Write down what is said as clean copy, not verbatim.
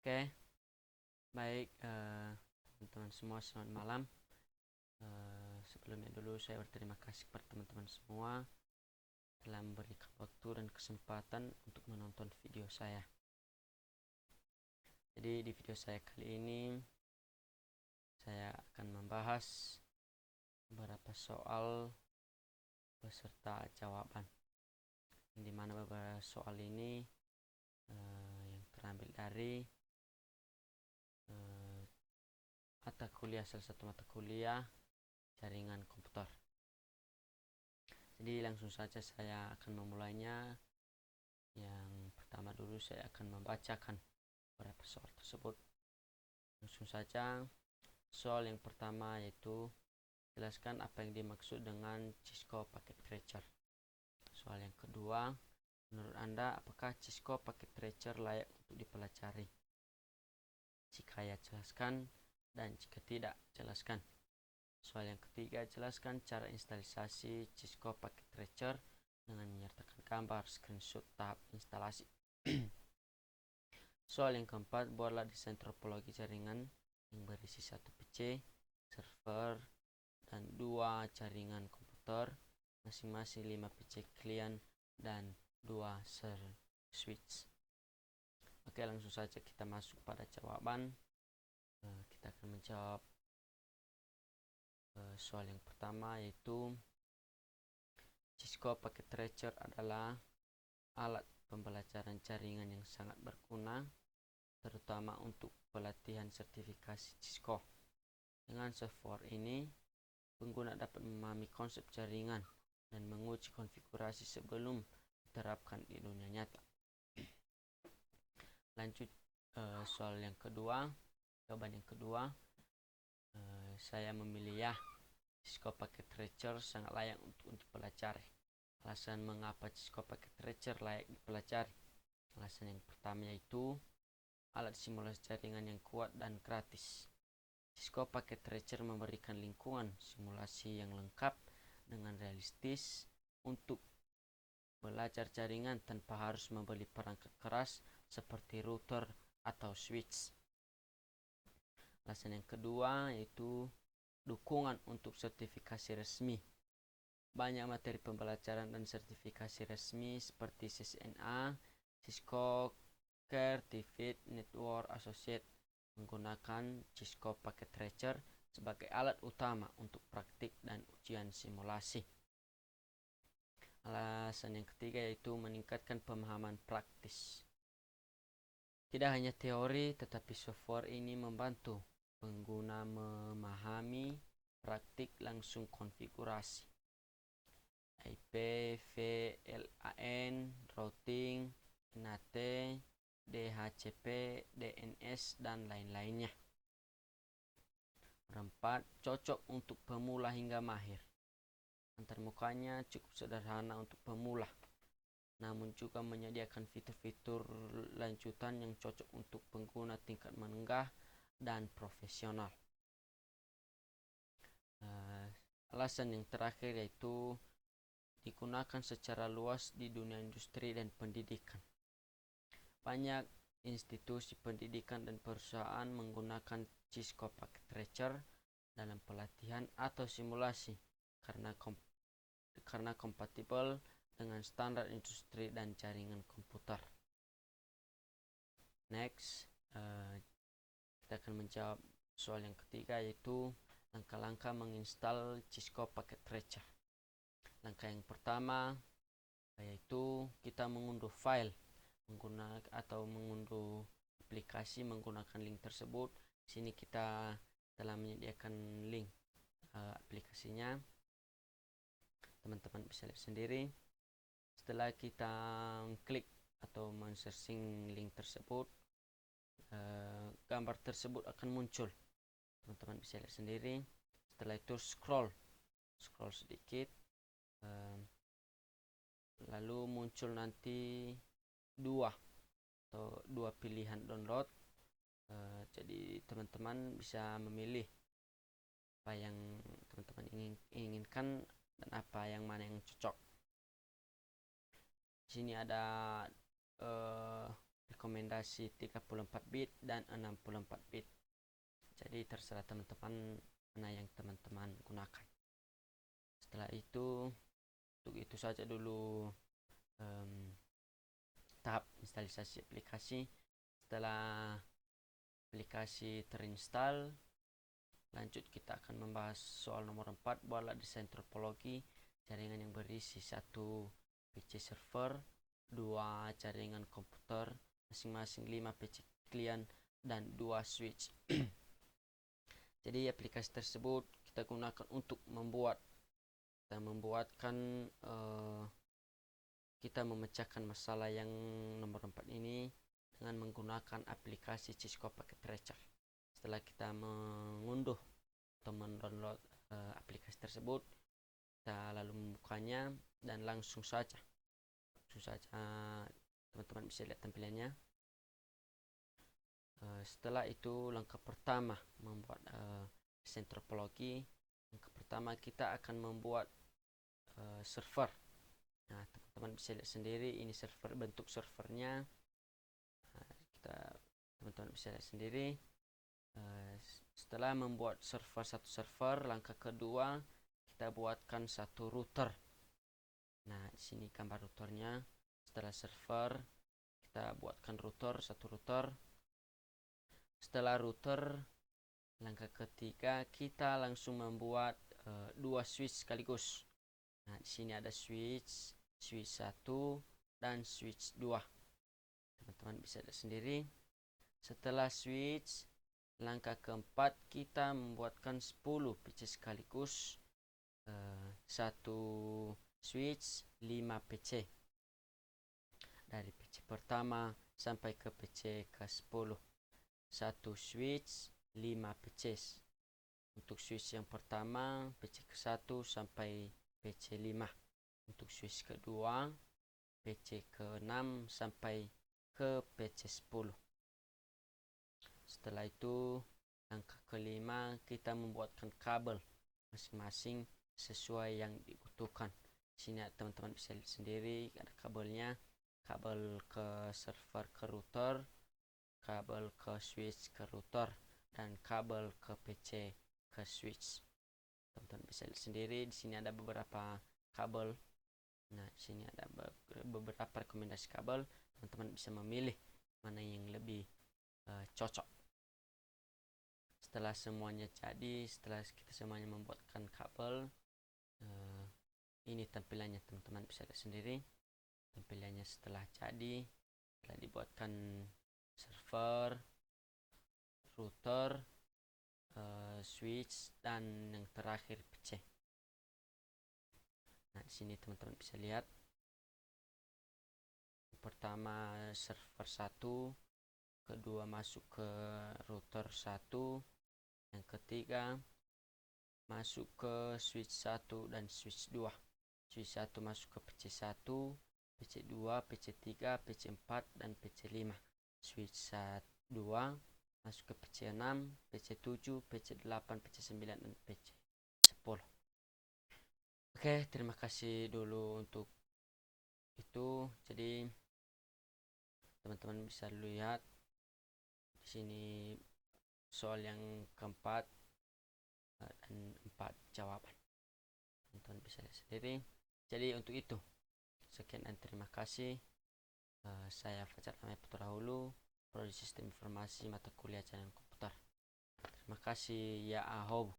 Oke, baik teman-teman semua, selamat malam. Sebelumnya dulu saya berterima kasih kepada teman-teman semua telah memberikan waktu dan kesempatan untuk menonton video saya. Jadi di video saya kali ini saya akan membahas beberapa soal beserta jawaban, di mana beberapa soal ini yang terambil dari salah satu mata kuliah jaringan komputer. Jadi langsung saja saya akan memulainya. Yang pertama dulu saya akan membacakan beberapa soal tersebut. Langsung saja, soal yang pertama yaitu jelaskan apa yang dimaksud dengan Cisco Packet Tracer. Soal yang kedua, menurut Anda apakah Cisco Packet Tracer layak untuk dipelajari? Jika ya, jelaskan, dan jika tidak, jelaskan. Soal yang ketiga, jelaskan cara instalisasi Cisco Packet Tracer dengan menyertakan gambar screenshot tahap instalasi. Soal yang keempat, buatlah desain topologi jaringan yang berisi 1 PC, server, dan 2 jaringan komputer, masing-masing 5 PC klien dan 2 switch. Oke, langsung saja kita masuk pada jawaban. Kita akan menjawab soal yang pertama, yaitu Cisco Packet Tracer adalah alat pembelajaran jaringan yang sangat berguna, terutama untuk pelatihan sertifikasi Cisco. Dengan software ini, pengguna dapat memahami konsep jaringan dan menguji konfigurasi sebelum diterapkan di dunia nyata. Lanjut soal yang kedua, jawaban yang kedua, saya memilih ya, Cisco Packet Tracer sangat layak untuk dipelajari. Alasan mengapa Cisco Packet Tracer layak dipelajari. Alasan yang pertama yaitu alat simulasi jaringan yang kuat dan gratis. Cisco Packet Tracer memberikan lingkungan simulasi yang lengkap dengan realistis untuk belajar jaringan tanpa harus membeli perangkat keras seperti router atau switch. Alasan yang kedua yaitu dukungan untuk sertifikasi resmi. Banyak materi pembelajaran dan sertifikasi resmi seperti CCNA, Cisco Certified Network Associate menggunakan Cisco Packet Tracer sebagai alat utama untuk praktik dan ujian simulasi. Alasan yang ketiga yaitu meningkatkan pemahaman praktis. Tidak hanya teori, tetapi software ini membantu pengguna memahami praktik langsung konfigurasi IP, VLAN, routing, NAT, DHCP, DNS, dan lain-lainnya. Keempat, cocok untuk pemula hingga mahir. Antarmukanya cukup sederhana untuk pemula, namun juga menyediakan fitur-fitur lanjutan yang cocok untuk pengguna tingkat menengah dan profesional. Alasan yang terakhir yaitu digunakan secara luas di dunia industri dan pendidikan. Banyak institusi pendidikan dan perusahaan menggunakan Cisco Packet Tracer dalam pelatihan atau simulasi karena kompatibel dengan standar industri dan jaringan komputer. Next, kita akan menjawab soal yang ketiga yaitu langkah-langkah menginstal Cisco Packet Tracer. Langkah yang pertama yaitu kita mengunduh file mengunduh aplikasi menggunakan link tersebut. Sini kita telah menyediakan link aplikasinya. Teman-teman bisa lihat sendiri. Setelah kita klik atau men-searching link tersebut, gambar tersebut akan muncul. Teman-teman bisa lihat sendiri. Setelah itu scroll sedikit, lalu muncul nanti dua pilihan download. Jadi teman-teman bisa memilih apa yang teman-teman inginkan dan apa yang mana yang cocok. Di sini ada rekomendasi 34 bit dan 64 bit. Jadi terserah teman-teman mana yang teman-teman gunakan. Setelah itu, untuk itu saja dulu tahap instalisasi aplikasi. Setelah aplikasi terinstall, lanjut kita akan membahas soal nomor 4, buatlah desain topologi jaringan yang berisi 1 PC server, 2 jaringan komputer, masing-masing 5 PC klien dan 2 switch. Jadi aplikasi tersebut kita gunakan untuk kita memecahkan masalah yang nomor 4 ini dengan menggunakan aplikasi Cisco Packet Tracer. Setelah kita mengunduh atau mendownload aplikasi tersebut, kita lalu membukanya dan langsung saja teman-teman bisa lihat tampilannya. Setelah itu langkah pertama membuat desain topologi. Langkah pertama kita akan membuat server. Nah, teman-teman bisa lihat sendiri ini server, bentuk servernya. Teman-teman bisa lihat sendiri. Setelah membuat satu server, langkah kedua kita buatkan satu router. Nah, di sini gambar routernya. Setelah server, kita buatkan satu router. Setelah router, langkah ketiga kita langsung membuat 2 switch sekaligus. Nah, di sini ada switch 1 dan switch 2. Teman-teman bisa lihat sendiri. Setelah switch, langkah keempat kita membuatkan 10 PC sekaligus. 1 switch 5 PC. Dari PC pertama sampai ke PC ke-10. 1 switch 5 PC. Untuk switch yang pertama PC ke-1 sampai PC 5. Untuk switch kedua PC ke-6 sampai ke PC 10. Setelah itu langkah kelima kita membuatkan kabel masing-masing sesuai yang dibutuhkan. Di sini teman-teman bisa lihat sendiri ada kabelnya. Kabel ke server ke router, kabel ke switch ke router, dan kabel ke PC ke switch. Teman-teman bisa lihat sendiri di sini ada beberapa kabel. Nah, di sini ada beberapa rekomendasi kabel. Teman-teman bisa memilih mana yang lebih cocok. Setelah semuanya jadi, setelah kita semuanya membuatkan kabel, ini tampilannya, teman-teman bisa lihat sendiri. Tampilannya setelah jadi, setelah dibuatkan server, router, switch, dan yang terakhir PC. Nah, di sini teman-teman bisa lihat. Pertama server 1, kedua masuk ke router 1, yang ketiga masuk ke switch 1 dan switch 2. Switch 1 masuk ke PC 1, PC 2, PC 3, PC 4, dan PC 5. Switch 2 masuk ke PC 6, PC 7, PC 8, PC 9, dan PC 10. Oke, terima kasih dulu untuk itu. Jadi teman-teman bisa lihat di sini soal yang keempat dan 4 jawaban. Teman-teman bisa lihat sendiri. Jadi untuk itu sekian dan terima kasih. Saya Fajar Namai Putrahulu, Prodi Sistem Informasi Mata Kuliah Jaringan Komputer. Terima kasih, ya ahob.